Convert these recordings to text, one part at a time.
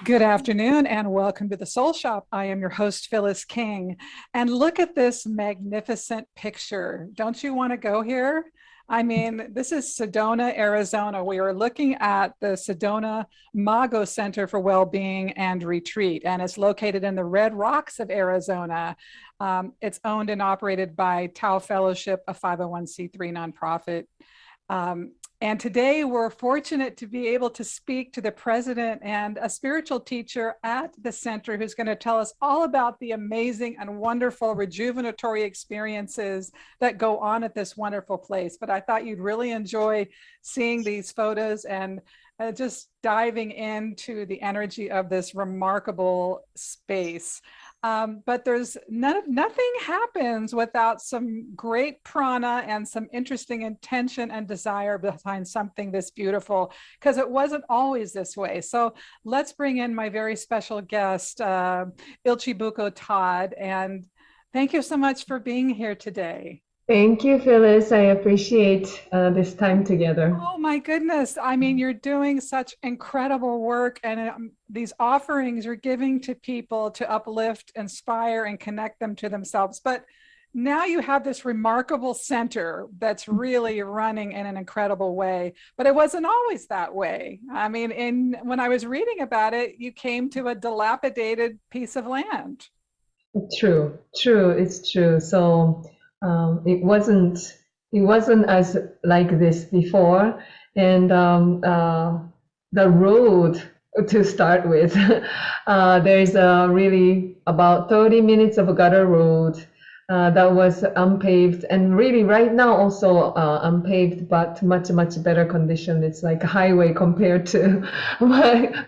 Good afternoon and welcome to the Soul Shop. I am your host, Phyllis King. And look at this magnificent picture. Don't you want to go here? I mean, this is Sedona, Arizona. We are looking at the Sedona Mago Center for Wellbeing and Retreat, and it's located in the Red Rocks of Arizona. It's owned and operated by Tao Fellowship, a 501c3 nonprofit. And today we're fortunate to be able to speak to the president and a spiritual teacher at the center who's going to tell us all about the amazing and wonderful rejuvenatory experiences that go on at this wonderful place. But I thought you'd really enjoy seeing these photos and just diving into the energy of this remarkable space. But there's nothing happens without some great prana and some interesting intention and desire behind something this beautiful, because it wasn't always this way. So let's bring in my very special guest, Ilchibuko Todd. And thank you so much for being here today. Thank you, Phyllis. I appreciate this time together. Oh my goodness. I mean, you're doing such incredible work, and these offerings you're giving to people to uplift, inspire, and connect them to themselves. But now you have this remarkable center that's really running in an incredible way, but it wasn't always that way. I mean, when I was reading about it, you came to a dilapidated piece of land. True, it's true. So it wasn't as like this before, and the road to start with, there's really about 30 minutes of a gutter road that was unpaved, and really right now also unpaved, but much better condition. It's like a highway compared to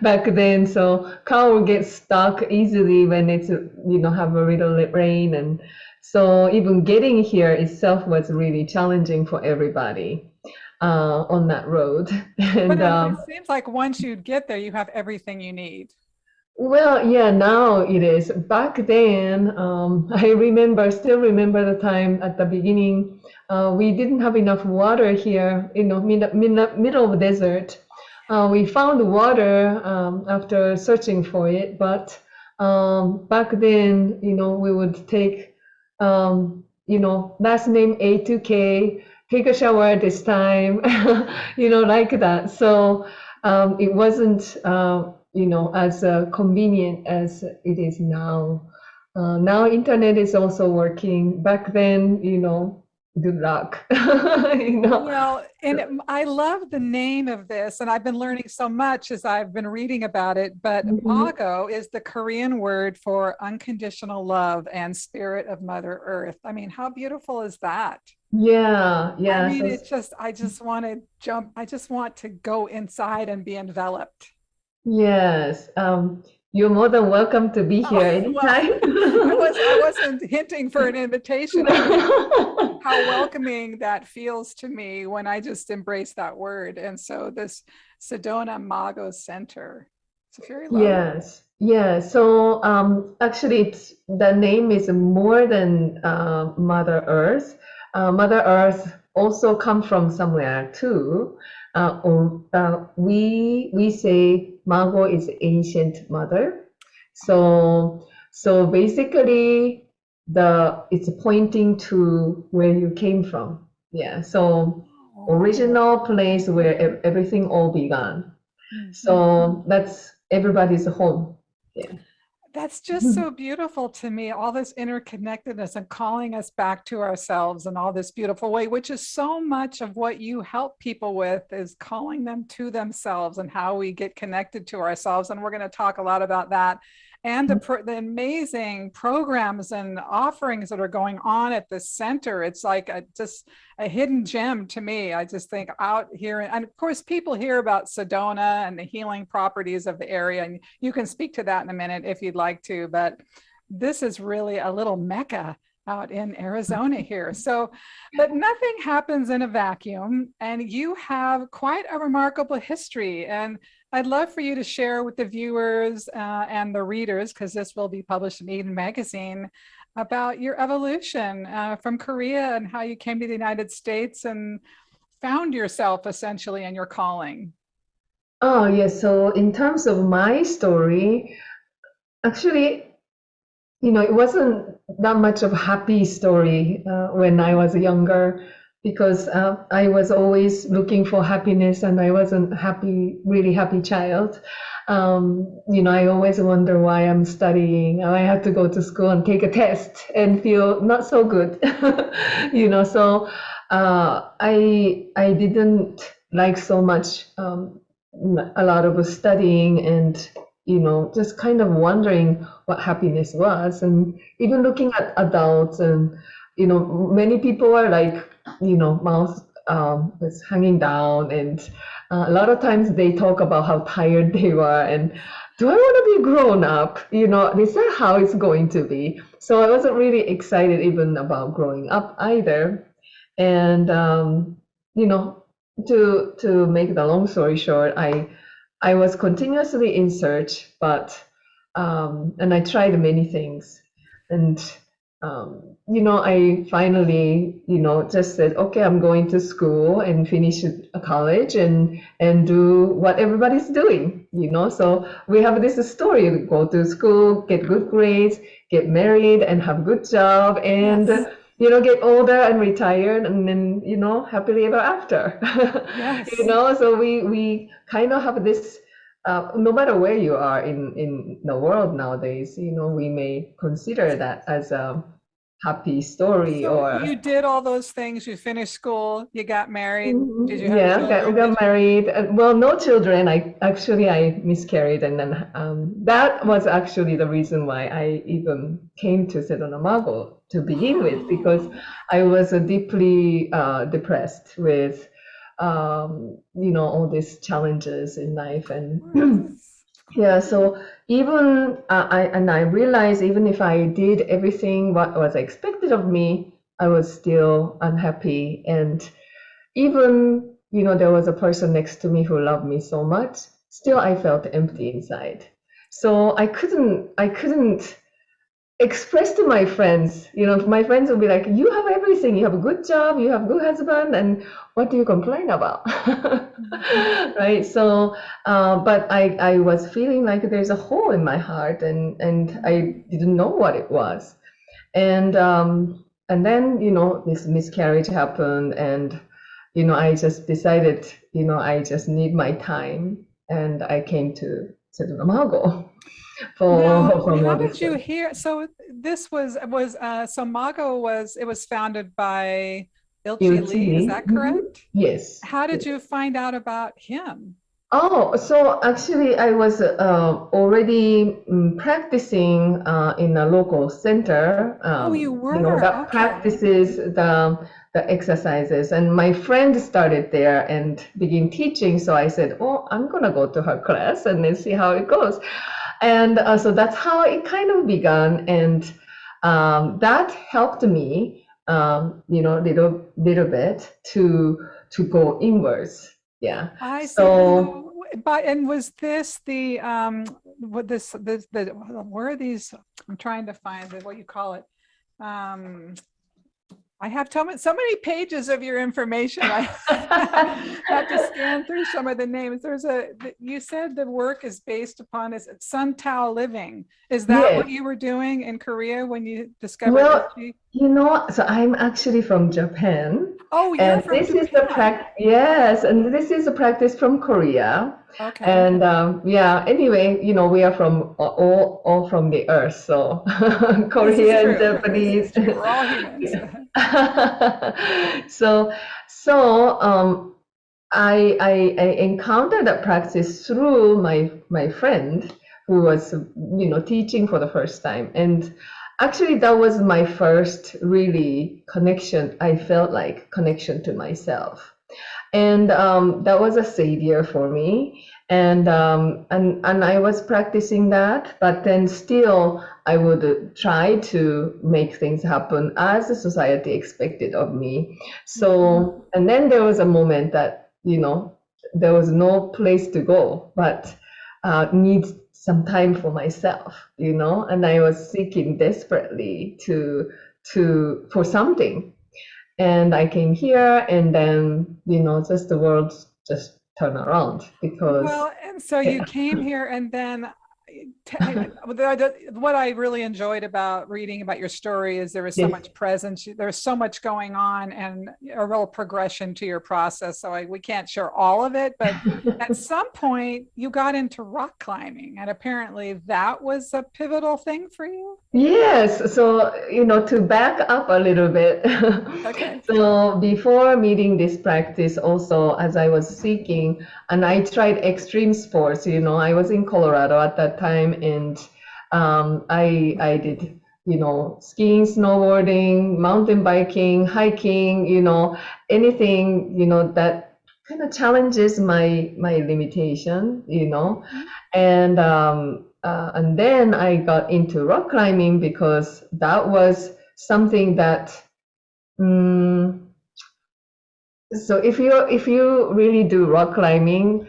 back then. So car will get stuck easily when it's have a little rain, and so even getting here itself was really challenging for everybody on that road. But And it seems like once you get there, you have everything you need. well, yeah, now it is. Back then, still remember the time at the beginning, we didn't have enough water here, middle of desert. We found water after searching for it, but back then, we would take, last name A to K, take a shower this time, like that. So it wasn't as convenient as it is now. Now internet is also working. Back then, good luck. you know. Well, and I love the name of this, and I've been learning so much as I've been reading about it. But Mhm. Mago is the Korean word for unconditional love and spirit of Mother Earth. I mean, how beautiful is that? Yeah, I yeah. mean, So I just want to jump, I just want to go inside and be enveloped. yes, you're more than welcome to be here Oh, well, anytime. I wasn't hinting for an invitation. I mean, how welcoming that feels to me when I just embrace that word. And so this Sedona Mago Center, it's very lovely. Yes, yeah. So actually, the name is more than Mother Earth. Mother Earth also come from somewhere too. We say Mago is ancient mother. So basically, the it's pointing to where you came from. Yeah. So Oh, original place where everything all began. mhm. So that's everybody's home. Yeah. That's just so beautiful to me, all this interconnectedness and calling us back to ourselves in all this beautiful way, which is so much of what you help people with, is calling them to themselves and how we get connected to ourselves. And we're going to talk a lot about that and the amazing programs and offerings that are going on at the center. It's like just a hidden gem to me. I just think out here, and of course, people hear about Sedona and the healing properties of the area, and you can speak to that in a minute if you'd like to. But this is really a little mecca out in Arizona here. So, but nothing happens in a vacuum, and you have quite a remarkable history. And I'd love for you to share with the viewers and the readers, because this will be published in Eden Magazine, about your evolution from Korea and how you came to the United States and found yourself essentially in your calling. Oh, yes. So in terms of my story, actually, it wasn't that much of a happy story when I was younger because I was always looking for happiness and I wasn't happy, really happy child. I always wonder why I'm studying. I had to go to school and take a test and feel not so good. So I didn't like so much a lot of studying and just kind of wondering what happiness was. And even looking at adults and, many people are like, mouth is hanging down. And a lot of times they talk about how tired they were. And do I want to be grown up? Is that how it's going to be? So I wasn't really excited even about growing up either. And, you know, to make the long story short, I was continuously in search, but and I tried many things, and I finally just said, okay, I'm going to school and finish a college and do what everybody's doing. So we have this story: go to school, get good grades, get married, and have good job, and Yes. get older and retired, and then happily ever after. Yes. So we kind of have this no matter where you are in the world nowadays, we may consider that as a happy story So you or did all those things. You finished school, you got married. Did you have yeah, we children? got married. Well, no children. I miscarried, and then that was actually the reason why I even came to Sedona Mago to begin with, because Oh, I was deeply depressed with all these challenges in life. And of course. Of yeah, course. so even I realized even if I did everything what was expected of me, I was still unhappy. And even there was a person next to me who loved me so much, still I felt empty inside. So I couldn't express to my friends. My friends would be like, you have everything, you have a good job, you have a good husband, and what do you complain about? Mhm. Right. So but I was feeling like there's a hole in my heart, and I didn't know what it was. And then this miscarriage happened, and I just decided I just need my time, and I came to the Namago Now, for more how did you discussion. hear? So this was so Mago was it was founded by Ilchi Lee, is Guilty. that correct? Yes. How did you find out about him? Oh, so actually, I was already practicing in a local center, Oh, you were. that Okay. practices the exercises. And my friend started there and began teaching. So I said, "Oh, I'm gonna go to her class and then see how it goes." And so that's how it kind of began, and that helped me, little bit to go inwards. Yeah. I see. So So, but and was this the what this the where are these? I'm trying to find the what you call it. Um, I have so many pages of your information. I have to scan through some of the names. You said the work is based upon is it SunTao living. Is that yes. what you were doing in Korea when you discovered Well, Ilchi? so I'm actually from Japan, Oh, you're and from Japan. yes, and this is a practice from Korea. Okay. And yeah, anyway, we are from all from the earth, so This is Korean, true. This Japanese. is true. We're all humans. So, so I encountered that practice through my friend who was teaching for the first time. And actually that was my first really connection. I felt like connection to myself, and that was a savior for me. And I was practicing that, but then still I would try to make things happen as the society expected of me. Mhm. So, and then there was a moment that there was no place to go but need some time for myself, and I was seeking desperately to for something. And I came here, and then just the world just turned around because Well, So you came here, and then what I really enjoyed about reading about your story is there was so Yes. much presence, there was so much going on, and a real progression to your process. So we can't share all of it, but at some point you got into rock climbing, and apparently that was a pivotal thing for you. Yes, so to back up a little bit. Okay. So before meeting this practice, also as I was seeking, and I tried extreme sports. I was in Colorado at that time, and I did skiing, snowboarding, mountain biking, hiking. Anything that kind of challenges my limitation. Mhm. And then I got into rock climbing because that was something that. mm so if you really do rock climbing,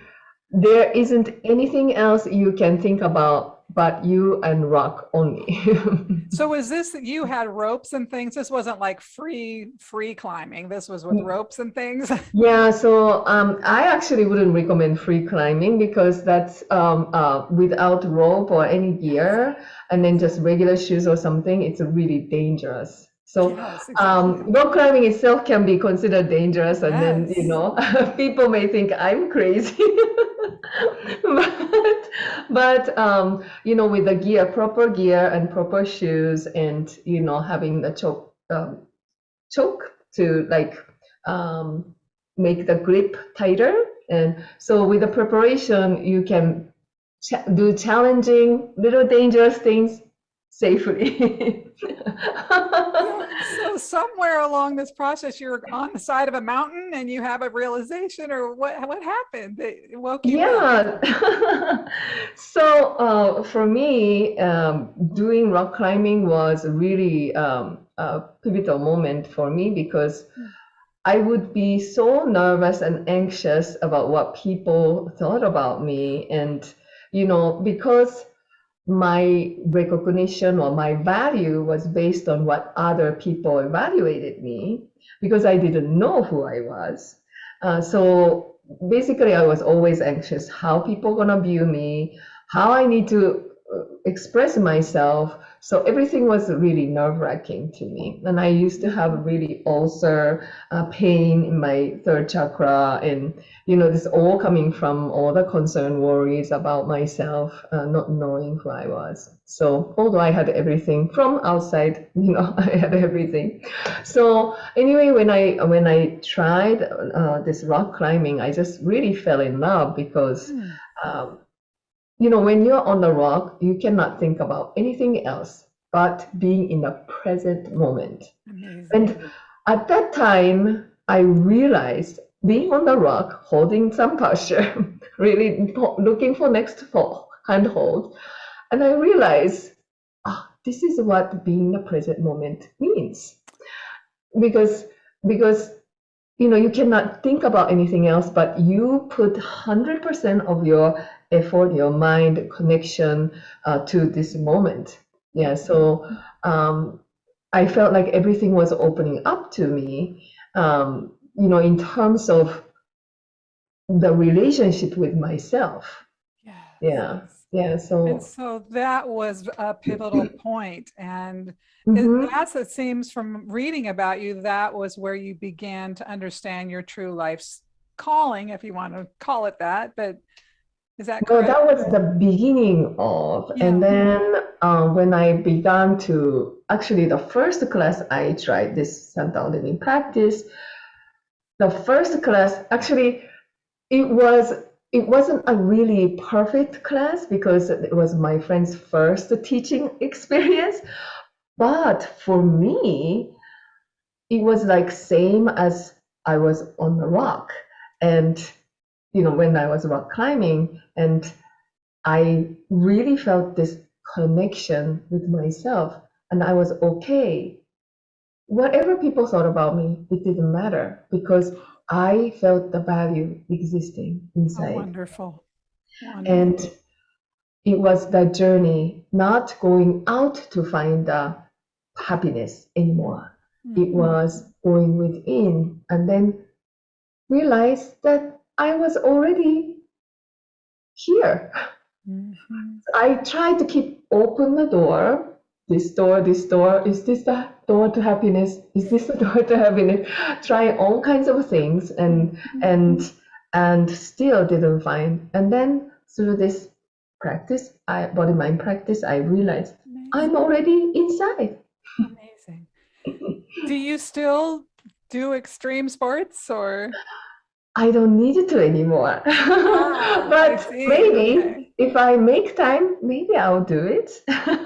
there isn't anything else you can think about but you and rock only. So was this that you had ropes and things? This wasn't like free climbing. This was with ropes and things. Yeah, so I actually wouldn't recommend free climbing because that's without rope or any gear, and then just regular shoes or something. It's really dangerous. So Yes, exactly. rock climbing itself can be considered dangerous, and then Yes. people may think I'm crazy. But with the gear, proper gear and proper shoes, and having the choke to like um, make the grip tighter. And so with the preparation, you can do challenging, little dangerous things safely. So somewhere along this process, you're on the side of a mountain and you have a realization, or what happened that woke you up? Yeah. So for me, doing rock climbing was really a pivotal moment for me because I would be so nervous and anxious about what people thought about me. And, because my recognition or my value was based on what other people evaluated me, because I didn't know who I was. So basically, I was always anxious how people gonna view me, how I need to express myself. So everything was really nerve-wracking to me. And I used to have really ulcer pain in my third chakra, and this all coming from all the concern, worries about myself, not knowing who I was. So although I had everything from outside, I had everything. So anyway, when I tried this rock climbing, I just really fell in love because Hmm. um, when you're on the rock, you cannot think about anything else but being in the present moment. Amazing. And at that time, I realized being on the rock, holding some posture, really looking for next handhold, and I realized, this is what being in the present moment means. Because because you cannot think about anything else, but you put 100% of your effort, your mind connection to this moment. Yeah, so um, I felt like everything was opening up to me, in terms of the relationship with myself. Yes. Yeah, yeah. And So, so that was a pivotal point. And mhm. that's, it seems from reading about you, that was where you began to understand your true life's calling, if you want to call it that. But is that Well, correct? that was the beginning of, and Yeah. then when I began to actually the first class I tried this SunTao living practice, the first class actually it was it wasn't a really perfect class because it was my friend's first teaching experience, but for me it was like same as I was on the rock, and when I was rock climbing, and I really felt this connection with myself, and I was okay. Whatever people thought about me, it didn't matter because I felt the value existing Oh, inside. wonderful. And Wonderful. it was the journey, not going out to find the happiness anymore. It Mhm. was going within and then realize that I was already here. Mhm. I try to keep open the door. This door, this door. Is this the door to happiness? Is this the door to happiness? Try all kinds of things, Mhm. and still didn't find. And then through this practice, body mind practice, I realized I'm Amazing. already inside. Amazing. Do you still do extreme sports or? I don't need to anymore. Ah, I But see. Okay. maybe if I make time, maybe I'll do it. Yeah.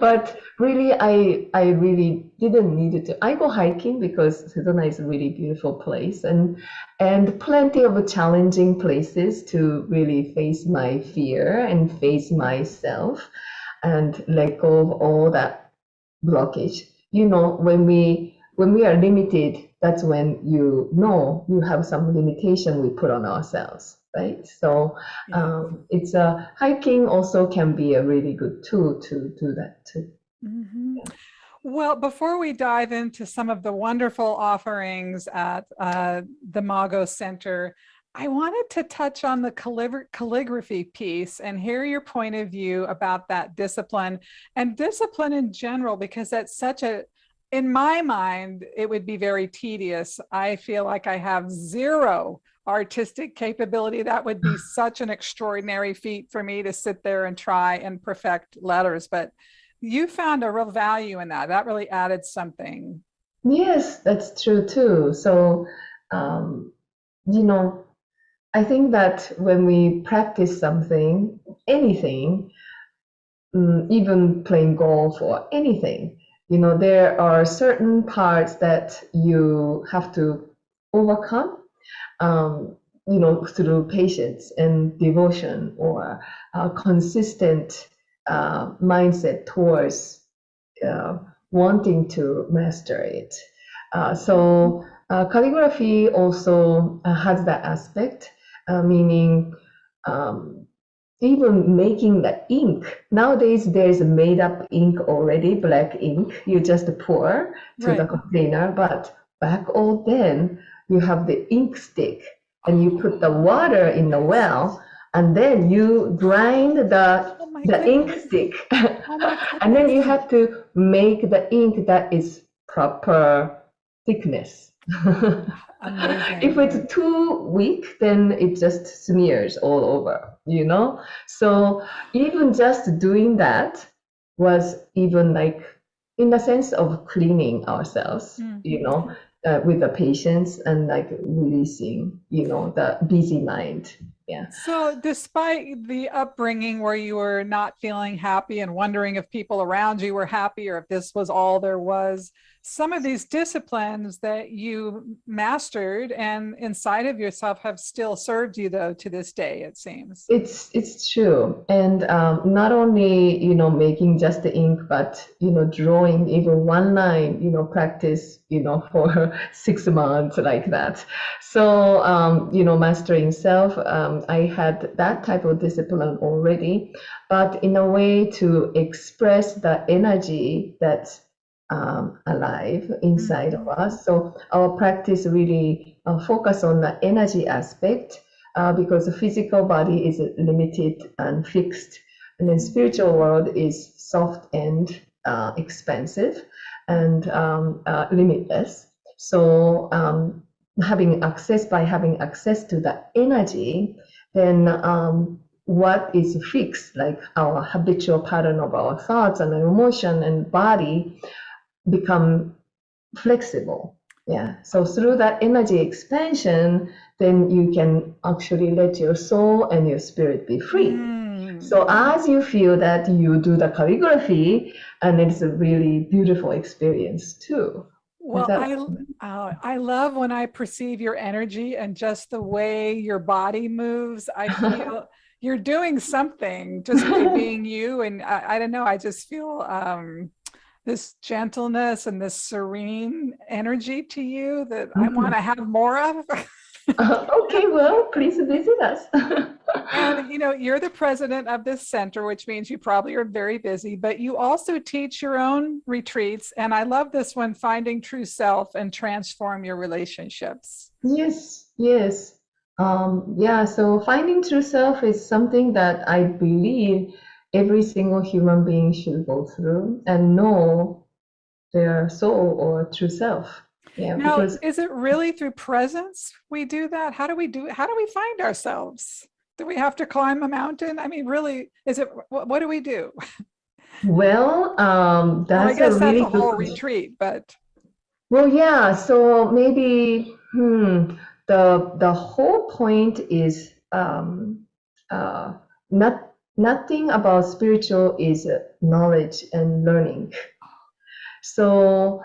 But really, I really didn't need it to. I go hiking because Sedona is a really beautiful place, and plenty of challenging places to really face my fear and face myself and let go of all that blockage. When we are limited, that's when you have some limitation we put on ourselves, right? So Yeah. it's a hiking also can be a really good tool to do that too. Mhm. Well, before we dive into some of the wonderful offerings at the Mago Center, I wanted to touch on the calligraphy piece and hear your point of view about that discipline and discipline in general, because that's such a, in my mind, it would be very tedious. I feel like I have zero artistic capability. That would be such an extraordinary feat for me to sit there and try and perfect letters. But you found a real value in that. That really added something. Yes, that's true too. So um, you know, I think that when we practice something, anything, even playing golf or anything, there are certain parts that you have to overcome, um, through patience and devotion or consistent mindset towards uh, wanting to master it. So calligraphy also has that aspect, meaning um, even making the ink. Nowadays, there's a made up ink already, black ink. You just pour to the Right. container. But back all then, you have the ink stick and you put the water in the Yes. well, and then you grind Oh my the ink goodness. stick. Oh my And then you goodness. have to make the ink that is proper thickness. If Amazing. it's too weak, then it just smears all over. So even just doing that was even like in the sense of cleaning ourselves, Mhm. with the patience and like releasing, the busy mind. Yeah. So, despite the upbringing where you were not feeling happy and wondering if people around you were happy or if this was all there was, some of these disciplines that you mastered and inside of yourself have still served you, though, to this day, it seems. It's true, and not only making just the ink, but drawing even one line. Practice for 6 months like that. So mastering self. I had that type of discipline already, but in a way to express the energy that's alive inside of Mhm. us. So our practice really focus on the energy aspect, because the physical body is limited and fixed, and then spiritual world is soft and expansive and limitless. So having access to the energy, then what is fixed, like our habitual pattern of our thoughts and emotion and body, become flexible. Yeah. So through that energy expansion, then you can actually let your soul and your spirit be free. Mm. So as you feel that, you do the calligraphy, and it's a really beautiful experience too. Is Well, that? I love when I perceive your energy and just the way your body moves. I feel you're doing something just by being you, and I don't know. I just feel this gentleness and this serene energy to you that I want to have more of. Okay, well, please visit us. And you're the president of this center, which means you probably are very busy, but you also teach your own retreats. And I love this one, Finding True Self and Transform Your Relationships. Yes, yes. Yeah, so finding true self is something that I believe every single human being should go through and know their soul or true self. Yeah, Now, because is it really through presence we do that? How do we find ourselves? Do we have to climb a mountain? I mean, really, is it, what do we do? well, Well, I that's a guess that's really a good whole question. retreat, but Well, yeah, so maybe the whole point is uh, nothing about spiritual is knowledge and learning. So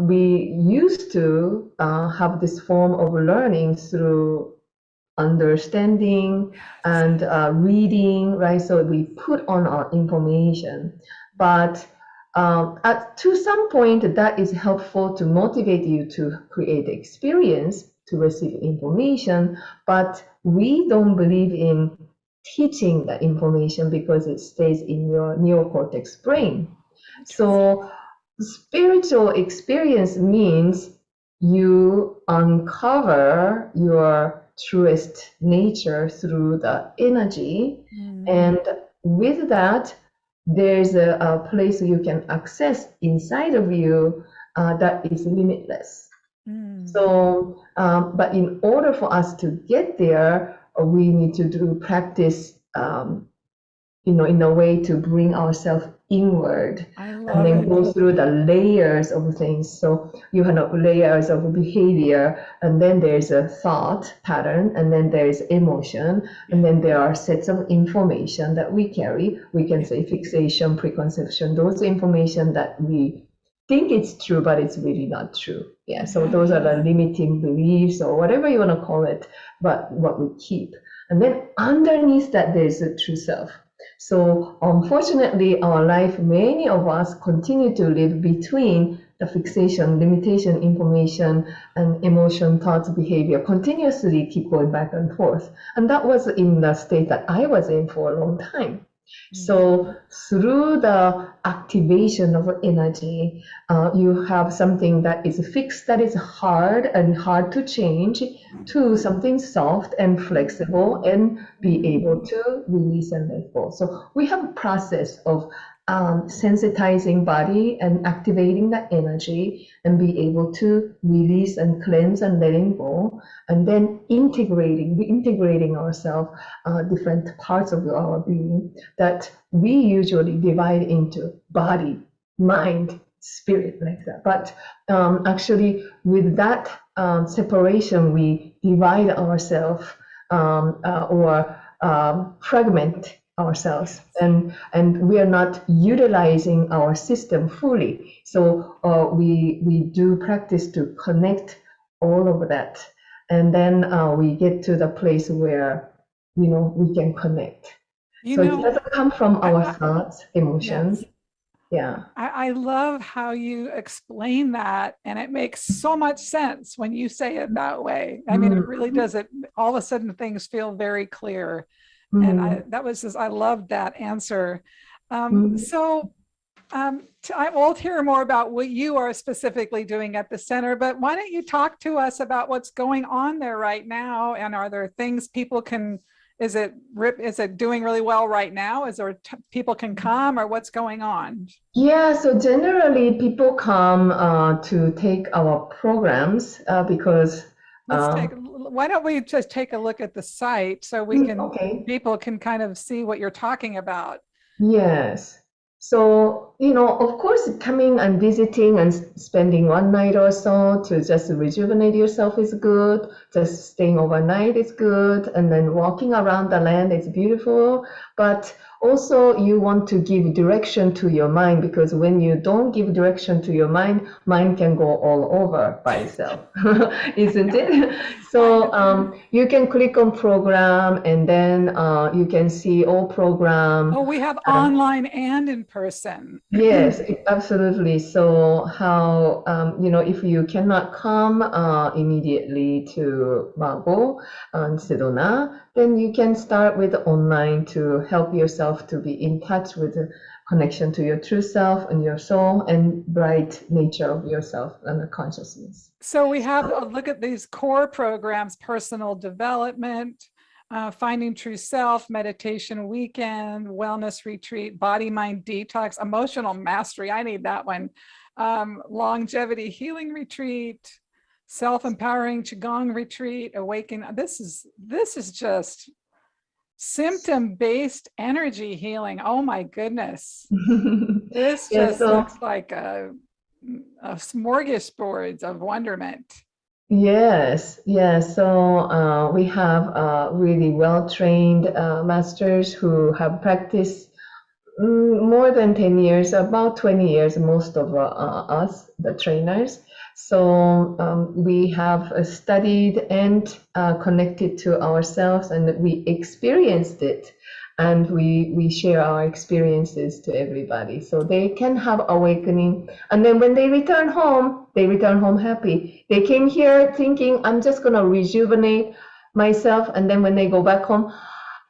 we used to have this form of learning through understanding and reading, right? So we put on our information, but to some point, that is helpful to motivate you to create experience to receive information. But we don't believe in teaching the information because it stays in your neocortex brain. interesting. So spiritual experience means you uncover your truest nature through the energy. Mm, And with that, there's a place you can access inside of you that is limitless. mm. So, but in order for us to get there, we need to do practice in a way to bring ourselves inward I and love then it. go through the layers of things. So you have layers of behavior, and then there's a thought pattern, and then there's emotion, Yeah, and then there are sets of information that we carry. We can yeah. say fixation, preconception, those information that we think it's true, but it's really not true. Yeah, so those are the Yeah. limiting beliefs or whatever you want to call it, but what we keep. And then underneath that, there's a true self. So unfortunately, our life, many of us continue to live between the fixation, limitation, information, and emotion, thoughts, behavior, continuously keep going back and forth. And that was in the state that I was in for a long time. So Mhm. through the activation of energy, you have something that is fixed, that is hard to change, to something soft and flexible and be able Mhm. to release and let go. So we have a process of sensitizing body and activating the energy and be able to release and cleanse and letting go, and then reintegrating ourselves, different parts of our being that we usually divide into body, mind, spirit, like that. But actually, with that separation, we divide ourselves or fragment ourselves, Yes. and we are not utilizing our system fully. So we do practice to connect all of that, and then we get to the place where we can connect. You So it know, doesn't come from our I thoughts, emotions. yes. Yeah. I love how you explain that, and it makes so much sense when you say it that way. I mean, it really Mm, does. It all of a sudden things feel very clear, and mm, I loved that answer. mm. So I will hear more about what you are specifically doing at the center, but why don't you talk to us about what's going on there right now? And are there things people can, is it doing really well right now? Is there people can come or what's going on? Yeah, so generally people come to take our programs because, uh, Why don't we just take a look at the site so okay. people can kind of see what you're talking about? Yes. So, of course, coming and visiting and spending one night or so to just rejuvenate yourself is good. Just staying overnight is good. And then walking around the land is beautiful. But also, you want to give direction to your mind, because when you don't give direction to your mind can go all over by itself, I isn't know, it? I So know. you can click on program, and then you can see all program. Oh, we have online and in person. Yes, absolutely. So how, if you cannot come immediately to Mago and Sedona, then you can start with online to help yourself to be in touch with connection to your true self and your soul and bright nature of yourself and the consciousness. So we have a look at these core programs: personal development, finding true self, meditation weekend, wellness retreat, body mind detox, emotional mastery. I need that one. Longevity healing retreat, self-empowering qigong retreat, awaken. This is just symptom-based energy healing. Oh my goodness. This Yeah, just looks like a smorgasbord of wonderment. yes, yes. So we have really well-trained masters who have practiced more than 10 years, about 20 years, most of us, the trainers. So we have studied and connected to ourselves, and we experienced it. And we share our experiences to everybody. So they can have awakening. And then when they return home happy. They came here thinking, I'm just going to rejuvenate myself. And then when they go back home,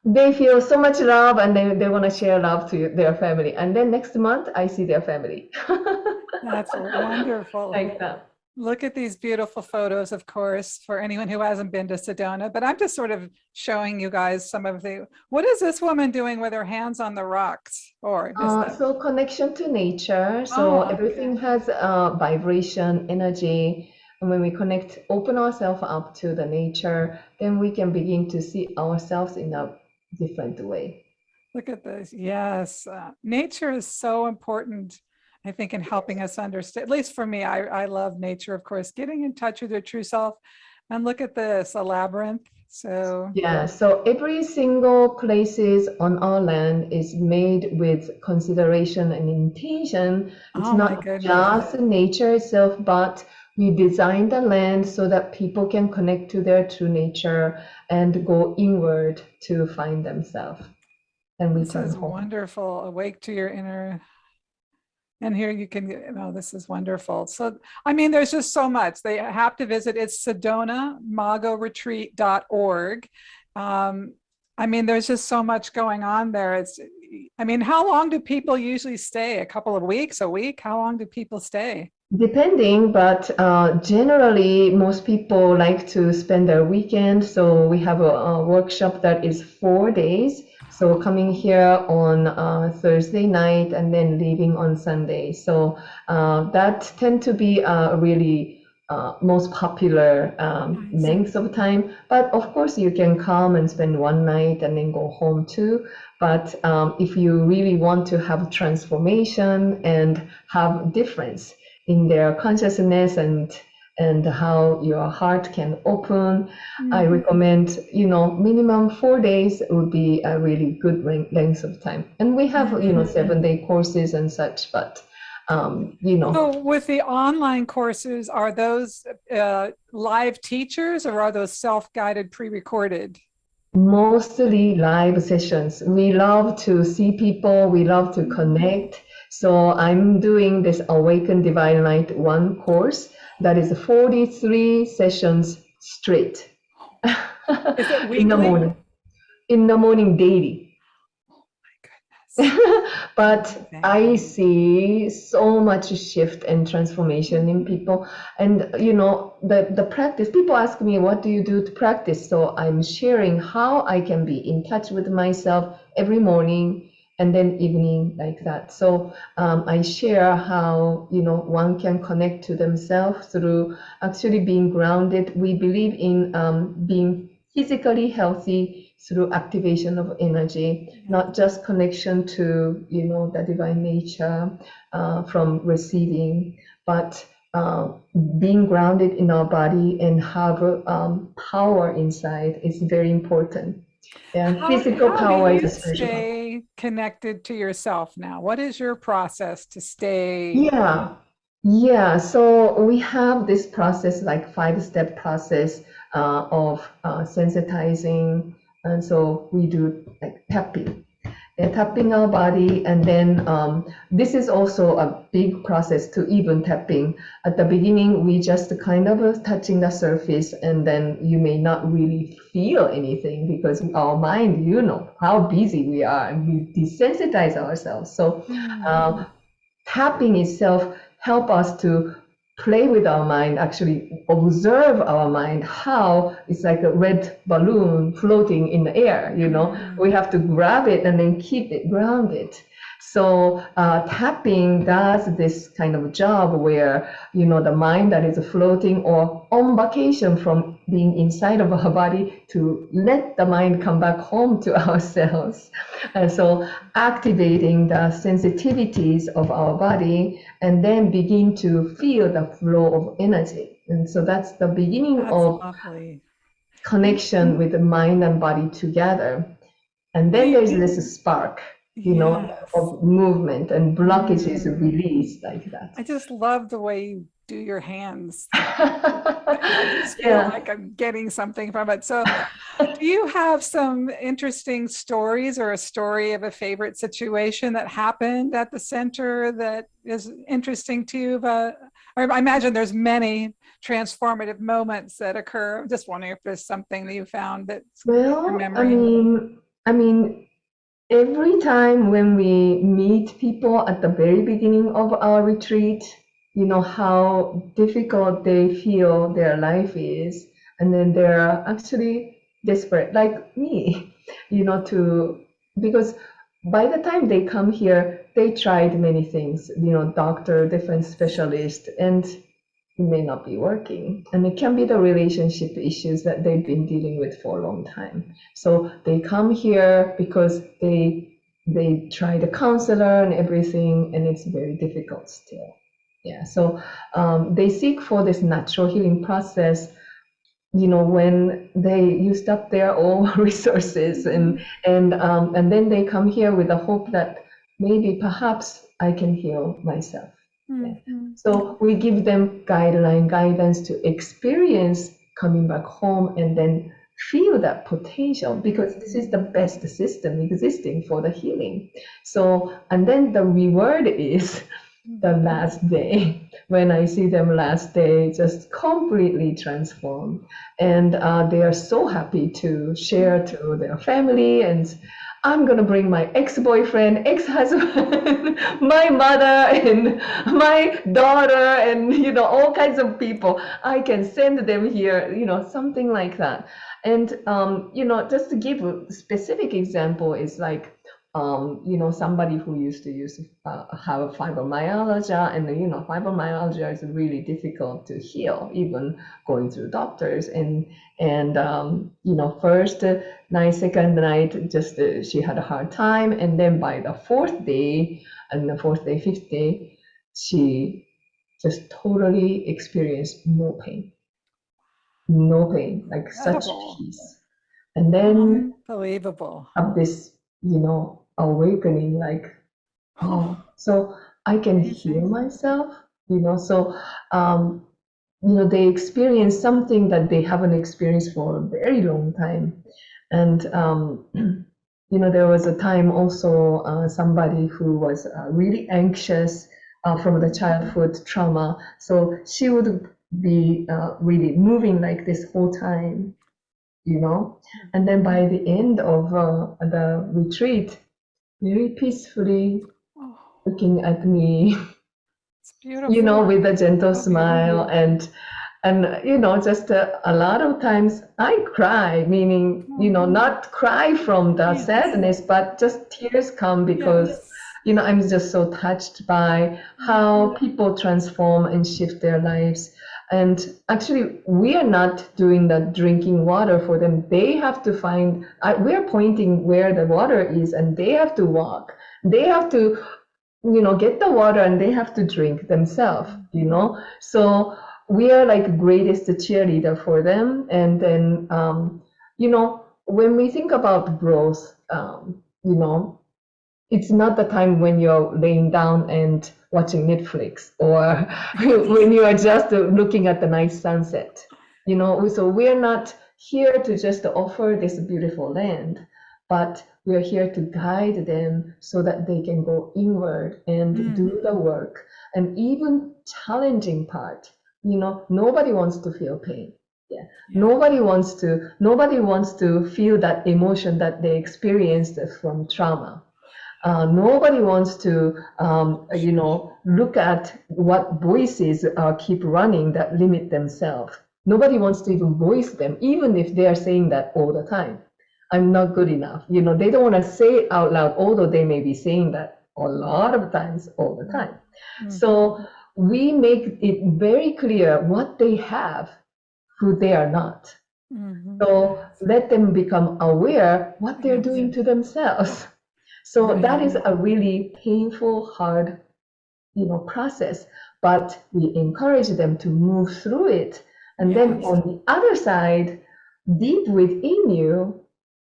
they feel so much love, and they want to share love to their family. And then next month, I see their family. That's wonderful. Like that. Look at these beautiful photos, of course, for anyone who hasn't been to Sedona, but I'm just sort of showing you guys some of what is this woman doing with her hands on the rocks? Or is that? So connection to nature. So Oh, everything okay. has vibration, energy. And when we connect, open ourselves up to the nature, then we can begin to see ourselves in a different way. Look at this. Yes. Nature is so important, I think, in helping us understand. At least for me, I love nature, of course, getting in touch with your true self. And look at this, a labyrinth. So, Yeah, so every single places on our land is made with consideration and intention. It's oh my not goodness. just nature itself, but we design the land so that people can connect to their true nature and go inward to find themselves and This return is home. wonderful. Awake to your inner. And here you can, this is wonderful. So, I mean, there's just so much. They have to visit. It's SedonaMagoRetreat.org. I mean, there's just so much going on there. I mean, how long do people usually stay? A couple of weeks, a week? How long do people stay? Depending, but generally, most people like to spend their weekend. So we have a workshop that is 4 days. So coming here on Thursday night and then leaving on Sunday. So that tend to be really most popular lengths of time. But of course, you can come and spend one night and then go home too. But if you really want to have transformation and have difference in their consciousness and how your heart can open, I recommend, minimum 4 days would be a really good length of time. And we have, 7-day courses and such, but So with the online courses, are those live teachers or are those self-guided pre-recorded? mostly live sessions. We love to see people, we love to connect. So I'm doing this Awaken Divine Light 1 course that is 43 sessions straight. Is it In the weekly? morning. In the morning daily. But I see so much shift and transformation in people. And the practice, people ask me, what do you do to practice? So I'm sharing how I can be in touch with myself every morning and then evening, like that. So I share how one can connect to themselves through actually being grounded. We believe in being physically healthy through activation of energy, not just connection to the divine nature from receiving, but being grounded in our body and have power inside is very important. And physical How do power is you a spiritual power. stay connected to yourself now? What is your process to stay? Yeah. So we have this process, like 5-step process of sensitizing, and so we do like tapping. tapping our body, and then this is also a big process to even tapping. At the beginning, we just kind of touching the surface, and then you may not really feel anything because our mind, you know, how busy we are, and we desensitize ourselves. So tapping itself help us to play with our mind, actually observe our mind, how it's like a red balloon floating in the air, you know. We have to grab it and then keep it grounded. So tapping does this kind of job where, you know, the mind that is floating or on vacation from being inside of our body, to let the mind come back home to ourselves. And so activating the sensitivities of our body, and then begin to feel the flow of energy. And so that's the beginning of lovely. connection with the mind and body together. And then there's this spark, you know, of movement, and blockage is released like that. I just love the way you do your hands. I just feel like I'm getting something from it. So do you have some interesting stories, or a story of a favorite situation that happened at the center that is interesting to you? I imagine there's many transformative moments that occur. I'm just wondering if there's something that you found that's your memory. I mean, every time when we meet people at the very beginning of our retreat, you know, how difficult they feel their life is, and then they're actually desperate, like me, you know, because by the time they come here, they tried many things, you know, doctor, different specialist, and it may not be working. And it can be the relationship issues that they've been dealing with for a long time. So they come here because they try the counselor and everything, and it's very difficult still. Yeah, so they seek for this natural healing process, you know, when they used up their own resources, and then they come here with the hope that maybe perhaps I can heal myself. Yeah. So we give them guidance to experience coming back home, and then feel that potential, because this is the best system existing for the healing. So, and then the reward is the last day, when I see them last day, just completely transformed, and they are so happy to share to their family. And I'm gonna bring my ex-boyfriend, ex-husband, my mother, and my daughter, and, you know, all kinds of people. I can send them here, you know, something like that. And you know, just to give a specific example, is like, you know, somebody who used to have fibromyalgia, and you know, fibromyalgia is really difficult to heal, even going through doctors. And you know, first night, second night, just she had a hard time, and then by the fourth day, fifth day, she just totally experienced no pain, like such peace. And then Unbelievable. of this, you know, awakening, like, oh, so I can heal myself, you know. So you know, they experience something that they haven't experienced for a very long time. And you know, there was a time also, somebody who was really anxious from the childhood trauma, so she would be really moving like this whole time, you know. And then by the end of the retreat, very peacefully looking at me, It's beautiful. you know, with a gentle smile. And you know, just a lot of times I cry, meaning, you know, not cry from the sadness, but just tears come, because you know, I'm just so touched by how people transform and shift their lives. And actually, we are not doing the drinking water for them. They have to find, we're pointing where the water is, and they have to walk. They have to, you know, get the water, and they have to drink themselves, you know. So we are like greatest cheerleader for them. And then, you know, when we think about growth, you know, it's not the time when you're laying down and watching Netflix, or when you are just looking at the nice sunset, you know. So we're not here to just offer this beautiful land, but We are here to guide them so that they can go inward and do the work. And even challenging part, nobody wants to feel pain. Yeah. Nobody wants to feel that emotion that they experienced from trauma. Nobody wants to, look at what voices keep running that limit themselves. Nobody wants to even voice them, even if they are saying that all the time. I'm not good enough. They don't want to say it out loud, although they may be saying that a lot of times, all the time. So we make it very clear what they have, who they are not. So let them become aware what they're doing to themselves. So that is a really painful, hard, process, but we encourage them to move through it. And then on the other side, deep within you,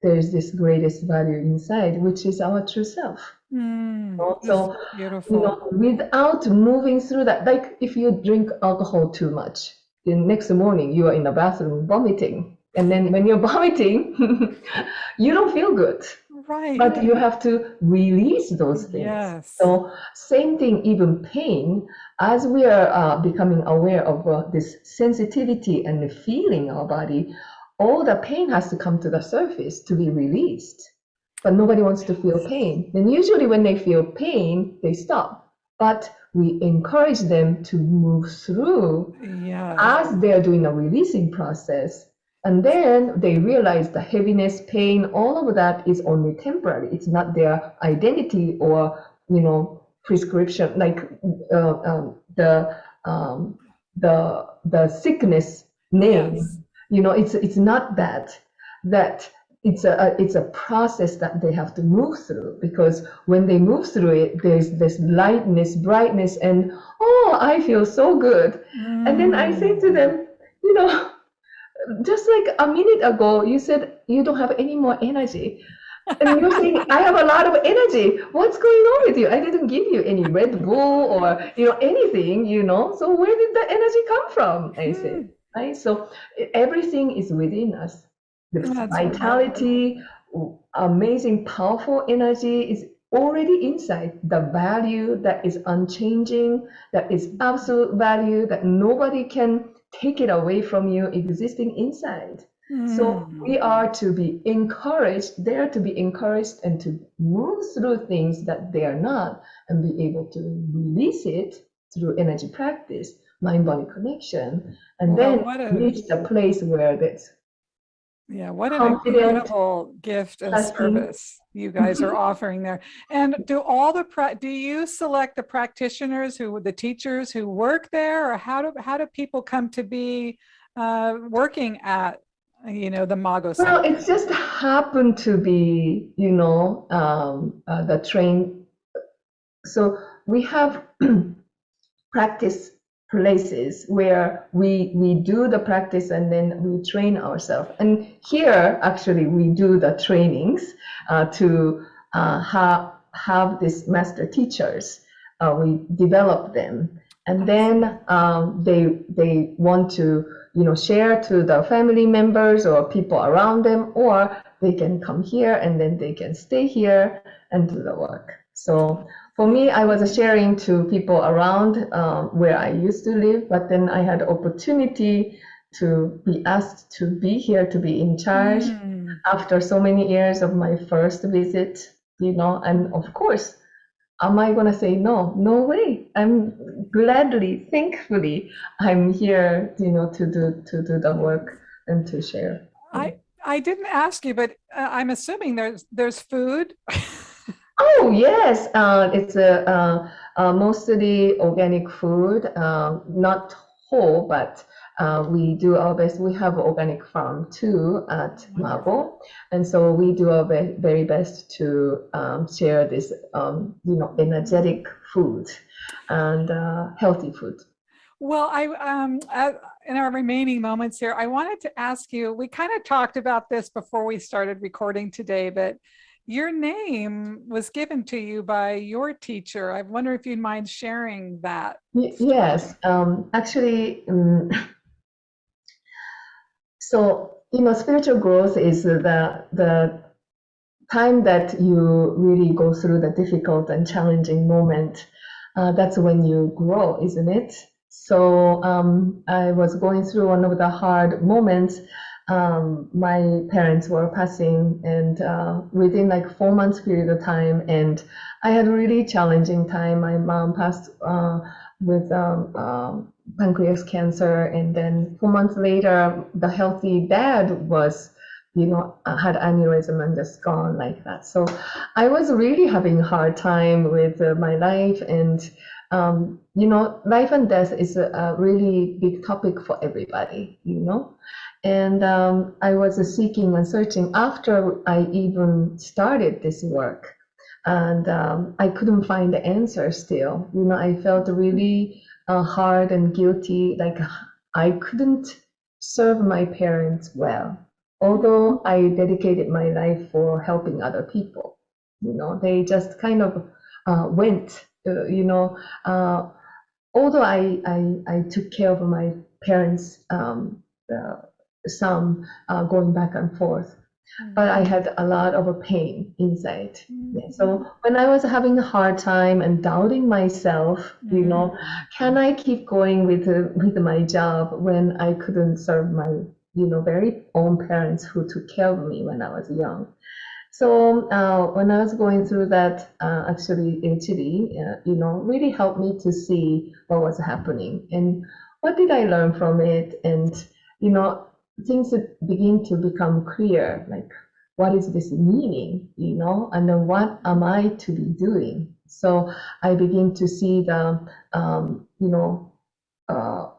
there's this greatest value inside, which is our true self. So, beautiful. without moving through that, like if you drink alcohol too much, the next morning you are in the bathroom vomiting. And then when you're vomiting, you don't feel good. Right. But you have to release those things. Yes. So same thing, even pain, as we are becoming aware of this sensitivity and the feeling our body, all the pain has to come to the surface to be released. But nobody wants to feel pain. And usually when they feel pain, they stop. But we encourage them to move through as they're doing a releasing process. And then they realize the heaviness, pain, all of that is only temporary. It's not their identity or, prescription, like the sickness name. It's not that it's a process that they have to move through, because when they move through it, there's this lightness, brightness, and I feel so good. And then I say to them, just like a minute ago, you said you don't have any more energy. And you're saying, I have a lot of energy. What's going on with you? I didn't give you any Red Bull or, anything, So where did the energy come from? I said, right? So everything is within us. The vitality, amazing, powerful energy is already inside. The value that is unchanging, that is absolute value, that nobody can take it away from you, existing inside. So we are to be encouraged, they are to be encouraged and to move through things that they are not, and be able to release it through energy practice, mind-body connection, and then reach the place where that's what an incredible gift and service you guys are offering there. And do you select the practitioners, the teachers who work there, or how do people come to be working at the Mago Center? Well, it just happened to be, the train. So we have practice places where we do the practice and then we train ourselves. And here, actually, we do the trainings to have these master teachers. We develop them, and then they want to share to the family members or people around them, or they can come here and then they can stay here and do the work. So for me, I was sharing to people around where I used to live, but then I had opportunity to be asked to be here, to be in charge after so many years of my first visit, and of course, am I going to say no? No way. I'm gladly, thankfully, I'm here, to do the work and to share. I didn't ask you, but I'm assuming there's food. Oh yes, it's mostly organic food, not whole, but we do our best. We have an organic farm too at Mago, and so we do our very best to share this, energetic food and healthy food. Well, in our remaining moments here, I wanted to ask you, we kind of talked about this before we started recording today, but your name was given to you by your teacher. I wonder if you'd mind sharing that. Yes, actually, so spiritual growth is the time that you really go through the difficult and challenging moment, that's when you grow, isn't it? So I was going through one of the hard moments. My parents were passing, and within like 4 months period of time, and I had a really challenging time. My mom passed with pancreas cancer, and then 4 months later, the healthy dad was, had aneurysm and just gone like that. So I was really having a hard time with my life, and life and death is a really big topic for everybody. And I was seeking and searching after I even started this work, and I couldn't find the answer still. I felt really hard and guilty, like I couldn't serve my parents well, although I dedicated my life for helping other people. They just kind of went, although I took care of my parents, some going back and forth, but I had a lot of pain inside. Yeah. So when I was having a hard time and doubting myself, can I keep going with my job when I couldn't serve my very own parents who took care of me when I was young? So when I was going through that, actually, Ilchibi, really helped me to see what was happening and what did I learn from it, and things begin to become clear, like what is this meaning, and then what am I to be doing? So I begin to see the,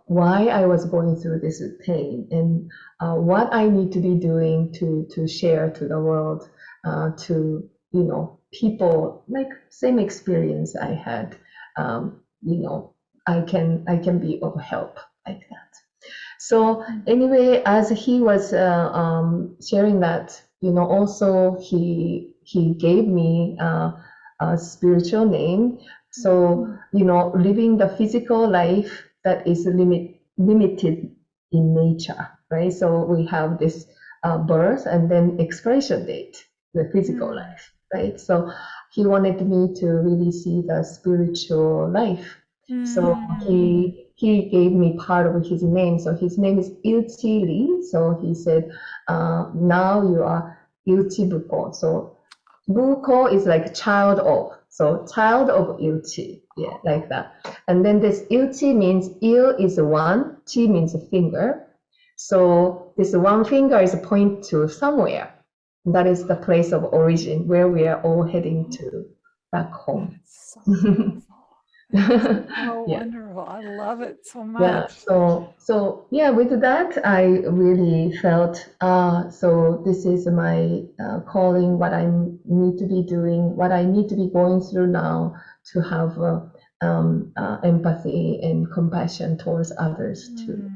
why I was going through this pain, and what I need to be doing to share to the world, to people like same experience I had. I can be of help like that. So anyway, as he was sharing that, also he gave me a spiritual name. So living the physical life that is limited in nature, right? So we have this birth and then expiration date, the physical life, right? So he wanted me to really see the spiritual life. So he gave me part of his name. So his name is Ilchi. So he said, now you are Ilchibuko. So Buko is like child of. So child of Ilchi. Yeah, like that. And then this Ilchi means Il is one, Chi means a finger. So this one finger is a point to somewhere. That is the place of origin where we are all heading to back home. Oh, Yeah. wonderful. I love it so much. Yeah, so yeah, with that, I really felt, so this is my calling, what I need to be doing, what I need to be going through now to have empathy and compassion towards others too.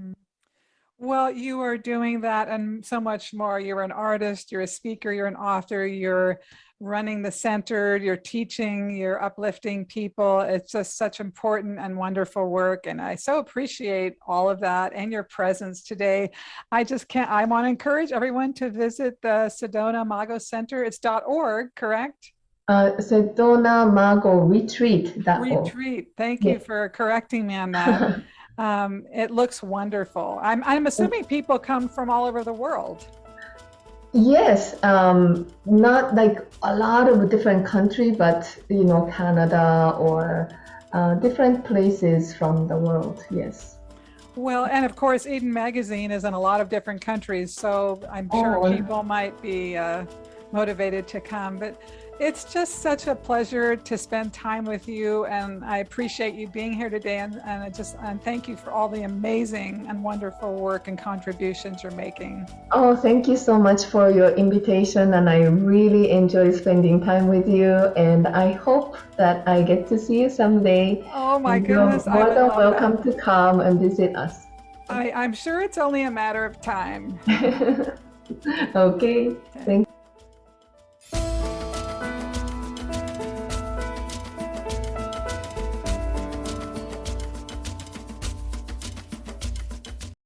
Well, you are doing that and so much more. You're an artist, you're a speaker, you're an author, you're running the center, you're teaching, you're uplifting people. It's just such important and wonderful work. And I so appreciate all of that and your presence today. I want to encourage everyone to visit the Sedona Mago Center. It's .org, correct? Sedona Mago Retreat.org. Retreat. Thank you for correcting me on that. It looks wonderful. I'm assuming people come from all over the world. Yes, not like a lot of different countries, but Canada or different places from the world. Yes. Well, and of course, Eden Magazine is in a lot of different countries, so I'm sure people might be motivated to come. But it's just such a pleasure to spend time with you, and I appreciate you being here today, and thank you for all the amazing and wonderful work and contributions you're making. Oh, thank you so much for your invitation, and I really enjoy spending time with you, and I hope that I get to see you someday. Oh my goodness, you're more than welcome to come and visit us. I'm sure it's only a matter of time. Okay, thank you.